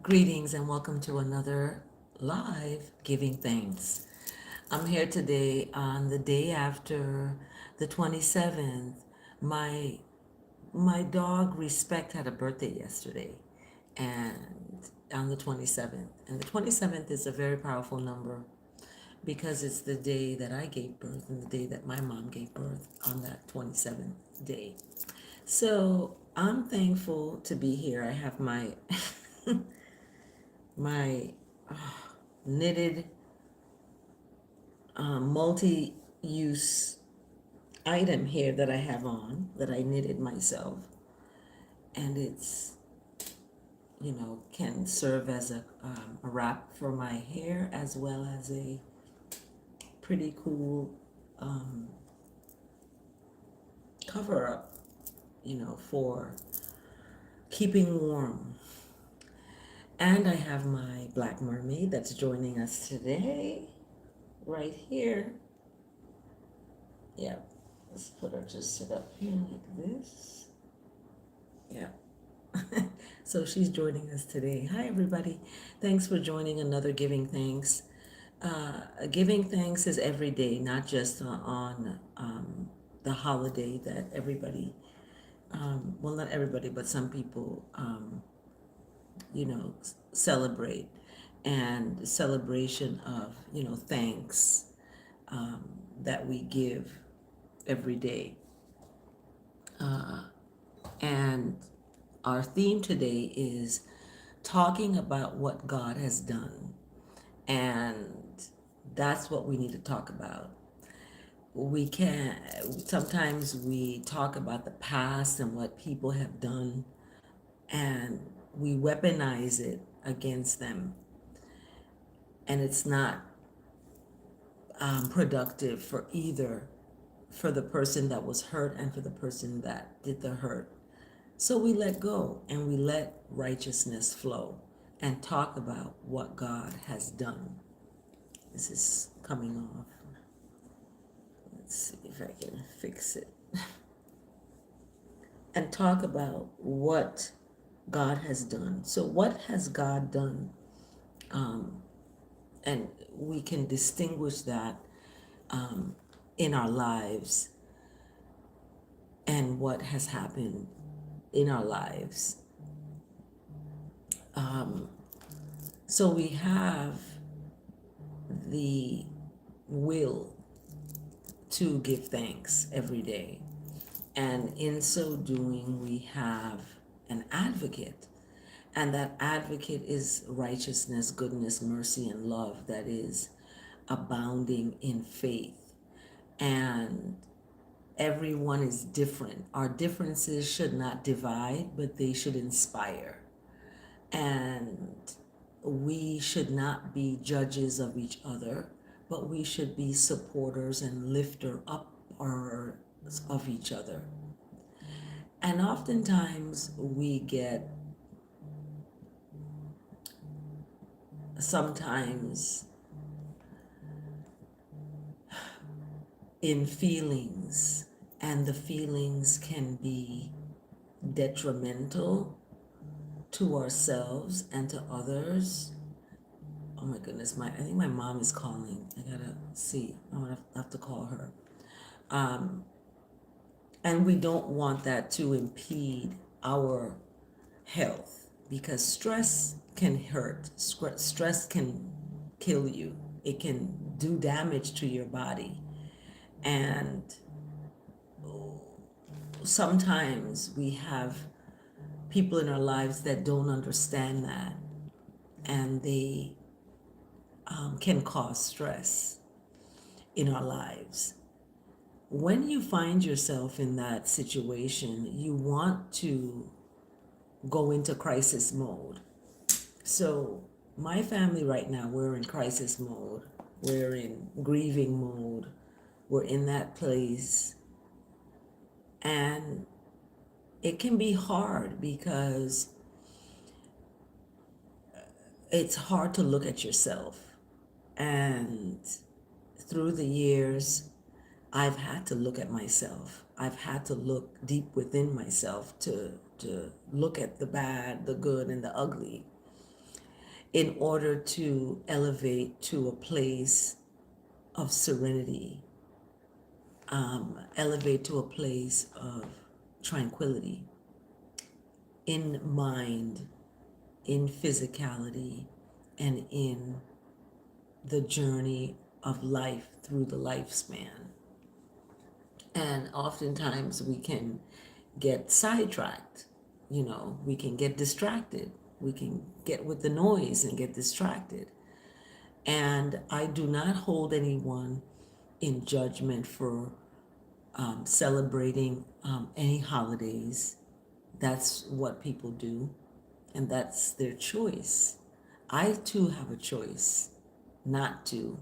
Greetings and welcome to another live Giving Thanks. I'm here today on the day after the 27th. My my dog Respect had a birthday yesterday and on the 27th. And the 27th is a very powerful number because it's the day that I gave birth and the day that my mom gave birth on that 27th day. So, I'm thankful to be here. I have my my knitted multi-use item here that I have on that I knitted myself, and it's can serve as a wrap for my hair as well as a pretty cool cover up, for keeping warm. And I have my black mermaid that's joining us today, right here. Yeah, let's put her just sit up here like this. Yeah. So she's joining us today. Hi, everybody. Thanks for joining another Giving Thanks. Giving Thanks is every day, not just on the holiday that everybody, well, not everybody, but some people, celebrate. And celebration of, thanks that we give every day. And our theme today is talking about what God has done. And that's what we need to talk about. We can sometimes we talk about the past and what people have done, and we weaponize it against them. And it's not productive for the person that was hurt and for the person that did the hurt. So we let go and we let righteousness flow and talk about what God has done. This is coming off. Let's see if I can fix it. And talk about what God has done. So, what has God done? And we can distinguish that in our lives and what has happened in our lives. So we have the will to give thanks every day. And in so doing, we have an advocate. And that advocate is righteousness, goodness, mercy, and love that is abounding in faith. And everyone is different. Our differences should not divide, but they should inspire. And we should not be judges of each other, but we should be supporters and lifter up of each other. And oftentimes we get sometimes in feelings, and the feelings can be detrimental to ourselves and to others. Oh my goodness, I think my mom is calling. I gotta see. I'm gonna have to call her. And we don't want that to impede our health because stress can hurt. Stress can kill you. It can do damage to your body. And sometimes we have people in our lives that don't understand that, and they can cause stress in our lives. When you find yourself in that situation, you want to go into crisis mode. So, my family right now, we're in crisis mode, we're in grieving mode, we're in that place. And it can be hard because it's hard to look at yourself. And through the years, I've had to look at myself. I've had to look deep within myself to look at the bad, the good, and the ugly. in order to elevate to a place of serenity, elevate to a place of tranquility in mind, in physicality, and in the journey of life through the lifespan. And oftentimes we can get sidetracked, we can get distracted. We can get with the noise and get distracted. And I do not hold anyone in judgment for celebrating any holidays. That's what people do, and that's their choice. I too have a choice not to,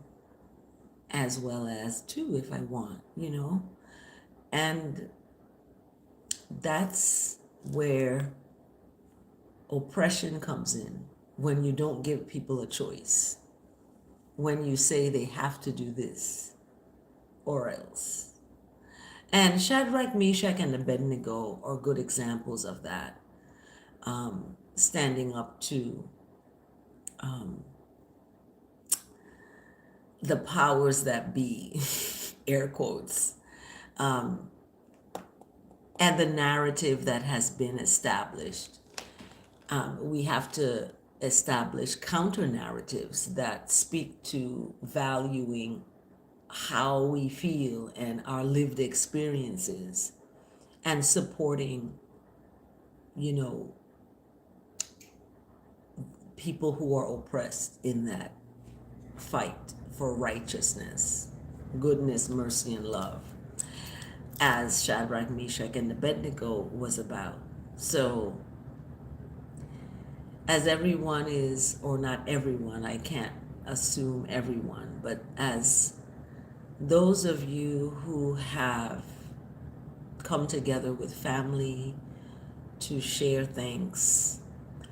as well as to if I want. And that's where oppression comes in, when you don't give people a choice, when you say they have to do this or else. And Shadrach, Meshach, and Abednego are good examples of that, standing up to the powers that be, air quotes, and the narrative that has been established. We have to establish counter narratives that speak to valuing how we feel and our lived experiences, and supporting, people who are oppressed in that fight for righteousness, goodness, mercy, and love, as Shadrach, Meshach, and Abednego was about. So, as everyone is, or not everyone, I can't assume everyone, but as those of you who have come together with family to share thanks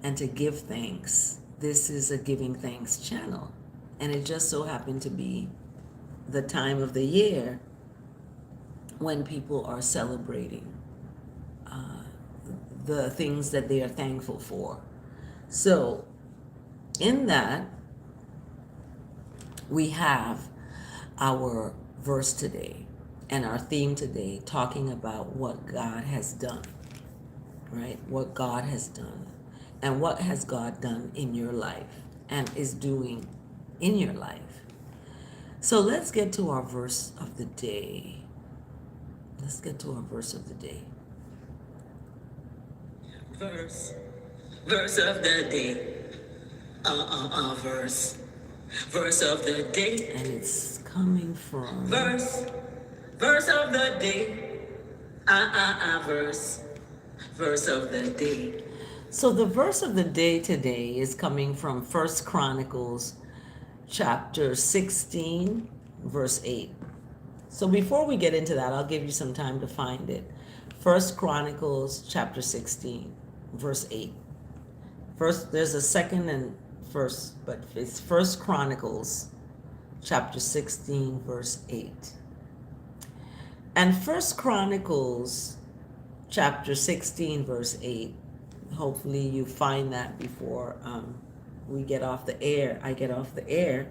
and to give thanks, this is a giving thanks channel. And it just so happened to be the time of the year when people are celebrating the things that they are thankful for. So, in that, we have our verse today and our theme today talking about what God has done, right? What God has done. And what has God done in your life and is doing in your life. So let's get to our verse of the day. Let's get to our verse of the day. Verse of the day. Verse of the day. And it's coming from verse of the day. Verse of the day. So the verse of the day today is coming from 1 Chronicles chapter 16, verse 8. So before we get into that, I'll give you some time to find it. 1 Chronicles chapter 16, verse 8. First, there's a second and first, but it's 1 Chronicles chapter 16, verse 8. And 1 Chronicles chapter 16, verse 8, hopefully you find that before we get off the air. I get off the air.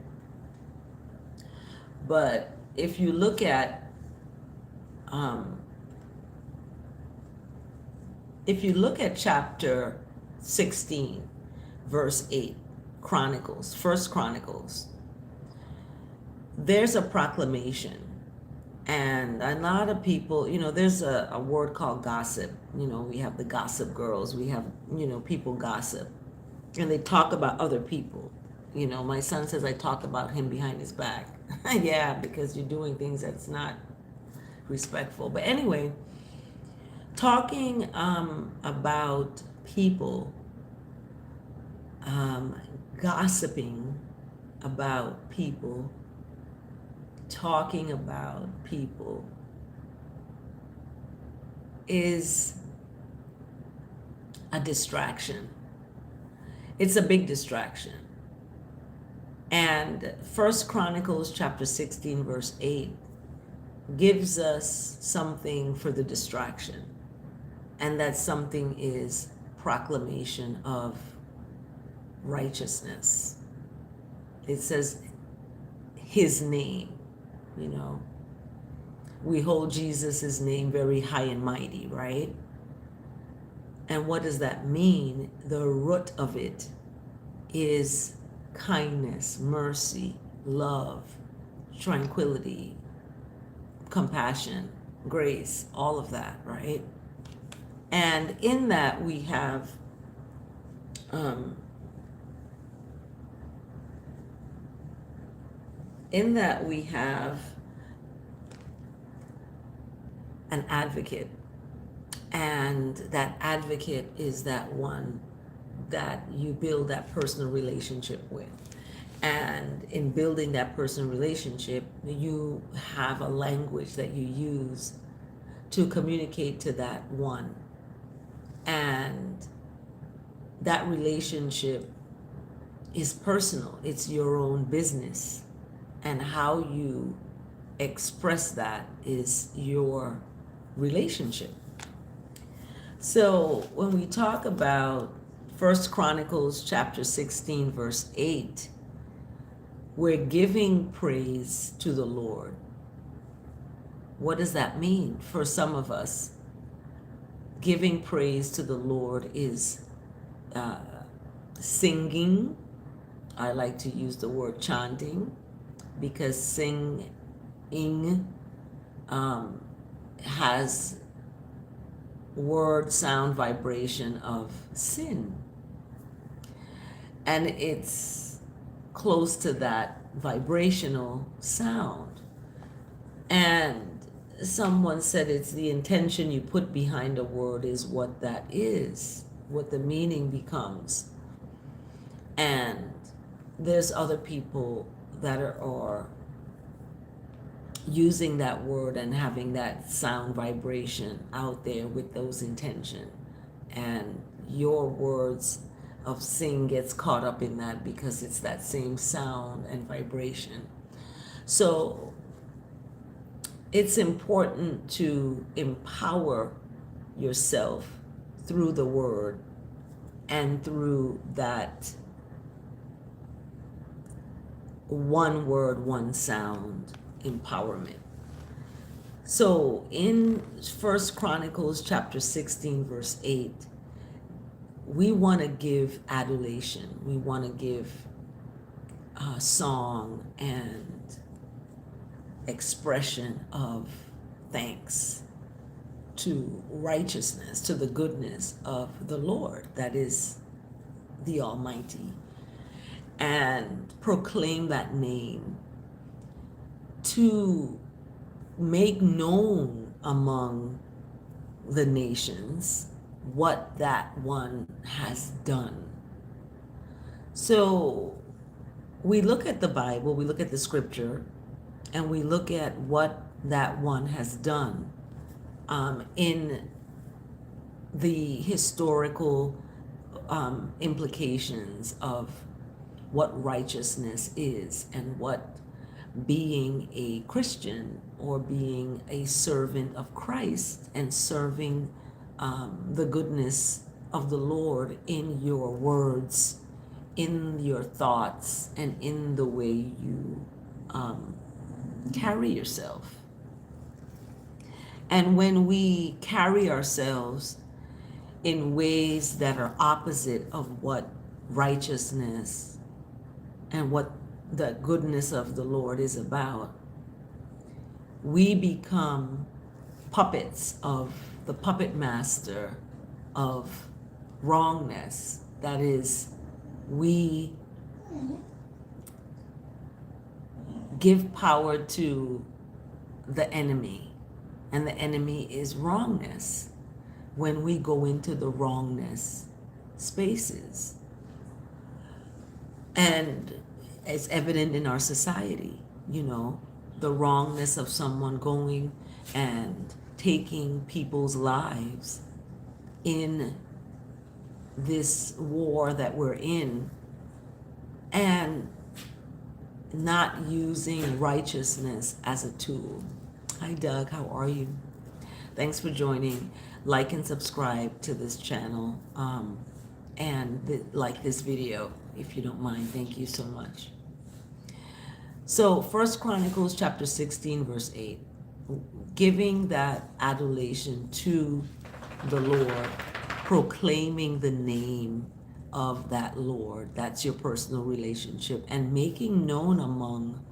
But if you look at chapter 16, verse 8, Chronicles, 1 Chronicles, there's a proclamation. And a lot of people, there's a word called gossip. We have the gossip girls. We have, people gossip. And they talk about other people. My son says I talk about him behind his back. Yeah, because you're doing things that's not respectful. But anyway, talking about people, gossiping about people, talking about people is a distraction. It's a big distraction. And 1 Chronicles chapter 16, verse 8 gives us something for the distraction. And that something is proclamation of righteousness. It says his name, you know. We hold Jesus' name very high and mighty, right? And what does that mean? The root of it is kindness, mercy, love, tranquility, compassion, grace, all of that, right? And in that we have an advocate, and that advocate is that one that you build that personal relationship with. And in building that personal relationship, you have a language that you use to communicate to that one. And that relationship is personal, it's your own business. And how you express that is your relationship. So when we talk about 1 Chronicles chapter 16 verse 8, we're giving praise to the Lord. What does that mean for some of us? Giving praise to the Lord is singing. I like to use the word chanting, because singing has word sound vibration of sin, and it's close to that vibrational sound. And someone said it's the intention you put behind a word is what that is, what the meaning becomes. And there's other people that are using that word and having that sound vibration out there with those intention, and your words of sing gets caught up in that because it's that same sound and vibration. So it's important to empower yourself through the word and through that one word, one sound empowerment. So in 1 Chronicles chapter 16 verse 8, we want to give adulation. We want to give song and expression of thanks to righteousness, to the goodness of the Lord, that is the Almighty, and proclaim that name, to make known among the nations what that one has done. So we look at the Bible, we look at the scripture, and we look at what that one has done in the historical implications of what righteousness is, and what being a Christian or being a servant of Christ and serving the goodness of the Lord in your words, in your thoughts, and in the way you carry yourself. And when we carry ourselves in ways that are opposite of what righteousness and what the goodness of the Lord is about, we become puppets of the puppet master of wrongness. That is, we give power to the enemy, and the enemy is wrongness when we go into the wrongness spaces. And it's evident in our society, you know, the wrongness of someone going and taking people's lives in this war that we're in, and not using righteousness as a tool. Hi Doug, how are you? Thanks for joining. Like and subscribe to this channel, and like this video if you don't mind. Thank you so much. So, First Chronicles chapter 16, verse 8, giving that adulation to the Lord, proclaiming the name of that Lord. That's your personal relationship, and making known among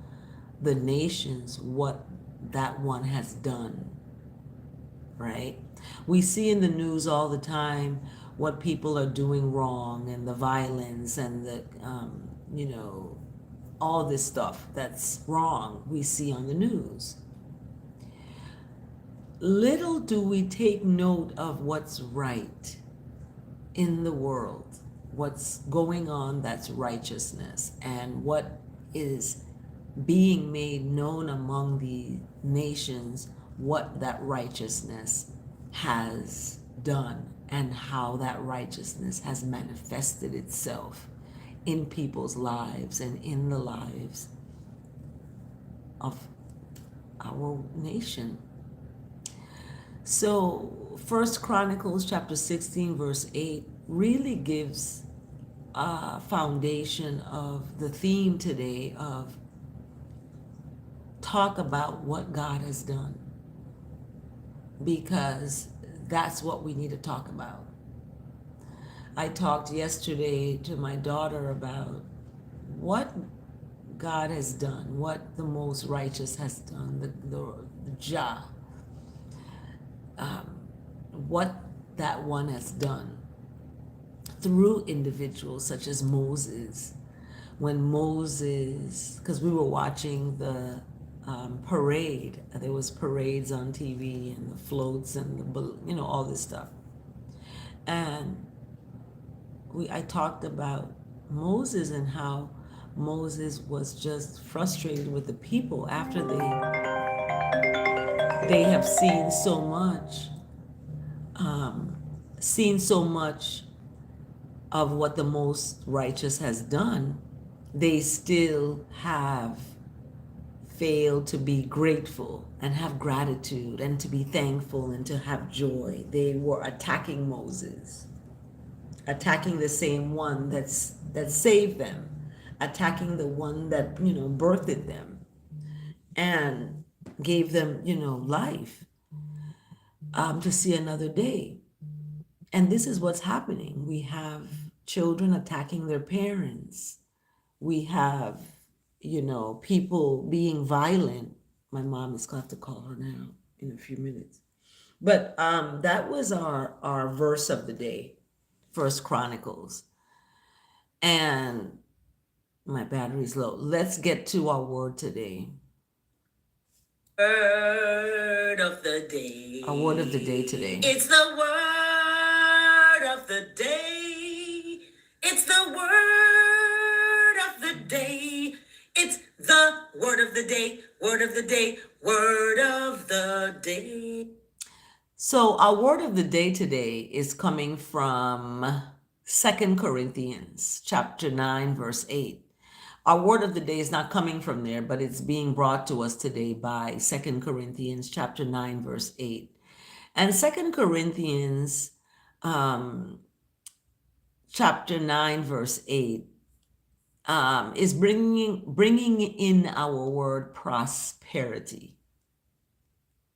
the nations what that one has done, right? We see in the news all the time what people are doing wrong and the violence and the, all this stuff that's wrong we see on the news. Little do we take note of what's right in the world, what's going on that's righteousness, and what is being made known among the nations, what that righteousness has done and how that righteousness has manifested itself in people's lives and in the lives of our nation. So First Chronicles chapter 16 verse 8 really gives a foundation of the theme today of talk about what God has done, because that's what we need to talk about. I talked yesterday to my daughter about what God has done, what the most righteous has done, the Jah, what that one has done through individuals such as Moses. When Moses, because we were watching the parade, there was parades on TV and the floats and all this stuff, and I talked about Moses and how Moses was just frustrated with the people after they have seen so much of what the most righteous has done. They still have failed to be grateful and have gratitude and to be thankful and to have joy. They were attacking Moses, attacking the same one that saved them, attacking the one that birthed them and gave them life, to see another day. And this is what's happening. We have children attacking their parents. We have people being violent. My mom is going to have to call her now in a few minutes. But that was our verse of the day, First Chronicles. And my battery's low. Let's get to our word today. Word of the day. Our word of the day today. It's the word of the day. It's the word of the day. It's the word of the day. Word of the day. Word of the day. So our word of the day today is coming from 2 Corinthians chapter 9 verse 8. Our word of the day is not coming from there, but it's being brought to us today by 2 Corinthians chapter 9 verse 8. And 2 Corinthians chapter 9 verse 8 is bringing in our word prosperity.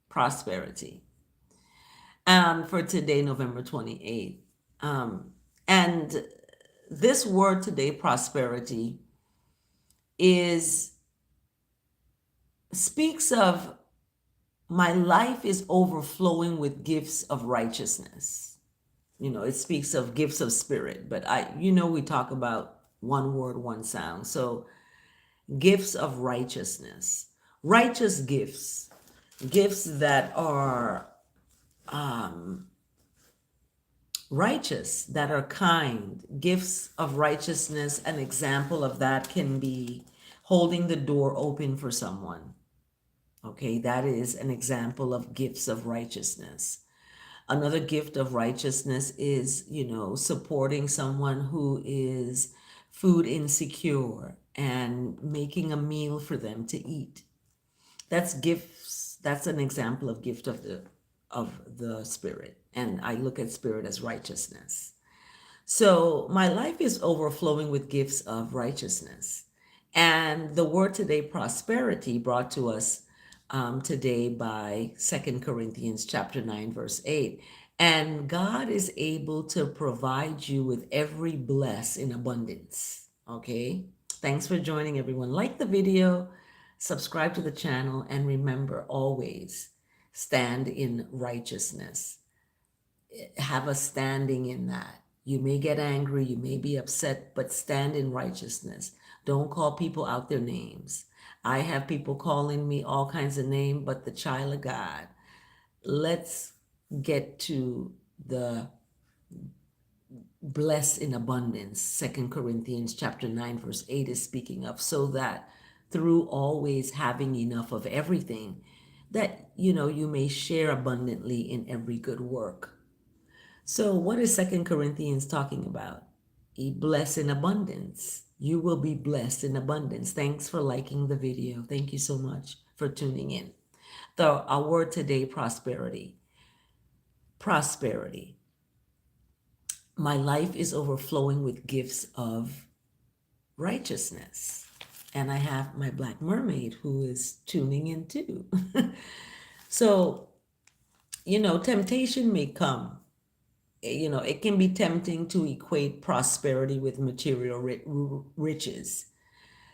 Prosperity. For today, November 28th. And this word today, prosperity, speaks of my life is overflowing with gifts of righteousness. It speaks of gifts of spirit, but we talk about one word, one sound. So gifts of righteousness, righteous gifts that are righteous, that are kind, gifts of righteousness. An example of that can be holding the door open for someone. Okay, that is an example of gifts of righteousness. Another gift of righteousness is, supporting someone who is food insecure and making a meal for them to eat. That's gifts. That's an example of gift of the spirit. And I look at spirit as righteousness. So my life is overflowing with gifts of righteousness. And the word today, prosperity, brought to us today by 2 Corinthians chapter 9, verse 8. And God is able to provide you with every bless in abundance. Okay? Thanks for joining, everyone. Like the video, subscribe to the channel, and remember always stand in righteousness. Have a standing in that. You may get angry, you may be upset, but stand in righteousness. Don't call people out their names. I have people calling me all kinds of names, but the child of God. Let's get to the blessed in abundance. 2 Corinthians chapter 9, verse 8 is speaking of, so that through always having enough of everything, that you may share abundantly in every good work. So, what is 2 Corinthians talking about? Be blessed in abundance. You will be blessed in abundance. Thanks for liking the video. Thank you so much for tuning in. Our word today, prosperity. Prosperity. My life is overflowing with gifts of righteousness. And I have my black mermaid who is tuning in too. So, temptation may come. It can be tempting to equate prosperity with material riches.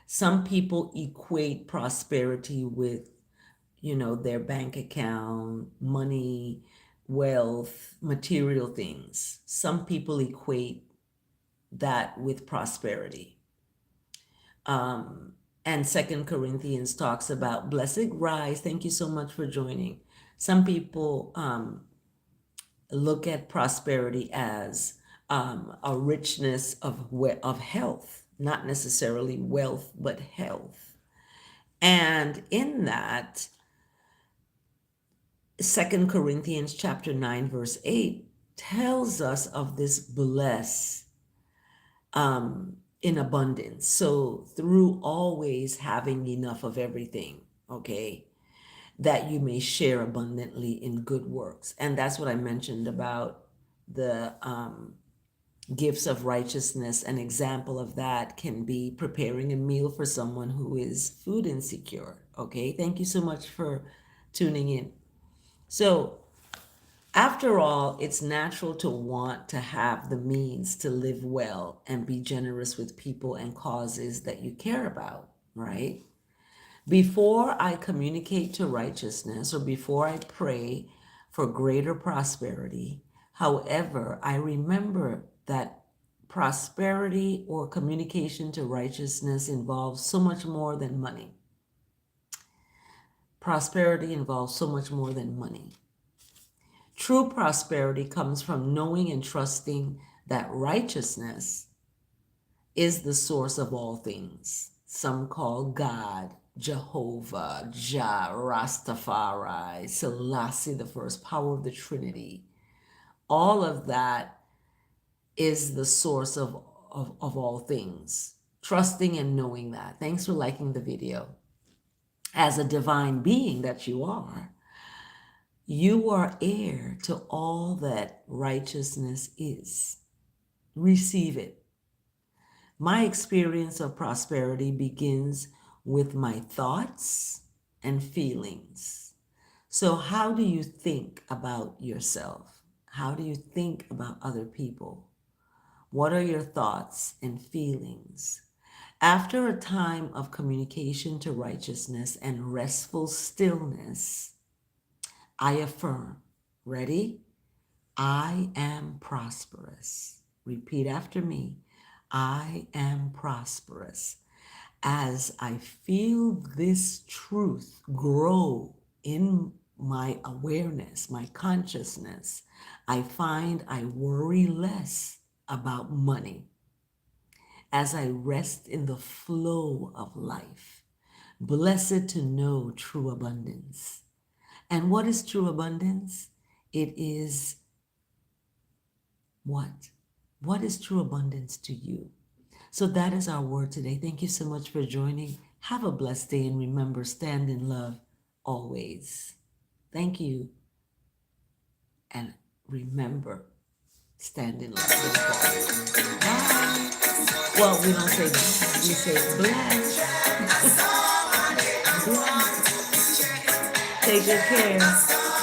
Some people equate prosperity with, their bank account, money, wealth, material things. Some people equate that with prosperity. And 2 Corinthians talks about blessed rise. Thank you so much for joining. Some people look at prosperity as a richness of health, not necessarily wealth, but health. And in that, 2 Corinthians chapter 9, verse 8 tells us of this bless in abundance. So through always having enough of everything, okay, that you may share abundantly in good works. And that's what I mentioned about the gifts of righteousness. An example of that can be preparing a meal for someone who is food insecure. Okay, thank you so much for tuning in. So, after all, it's natural to want to have the means to live well and be generous with people and causes that you care about, right? Before I communicate to righteousness or before I pray for greater prosperity, however, I remember that prosperity or communication to righteousness involves so much more than money. Prosperity involves so much more than money. True prosperity comes from knowing and trusting that righteousness is the source of all things. Some call God, Jehovah, Jah, Rastafari, Selassie the first, power of the Trinity. All of that is the source of all things. Trusting and knowing that. Thanks for liking the video. As a divine being that you are heir to all that righteousness is. Receive it. My experience of prosperity begins with my thoughts and feelings. So, how do you think about yourself? How do you think about other people? What are your thoughts and feelings? After a time of communication to righteousness and restful stillness, I affirm, ready? I am prosperous. Repeat after me. I am prosperous. As I feel this truth grow in my awareness, my consciousness, I find I worry less about money as I rest in the flow of life. Blessed to know true abundance. And what is true abundance? It is what? What is true abundance to you? So that is our word today. Thank you so much for joining. Have a blessed day and remember, stand in love always. Thank you. And remember, Stand in love and fall. Bye. Well, we don't say bye. We say bless. Bless. Take good care.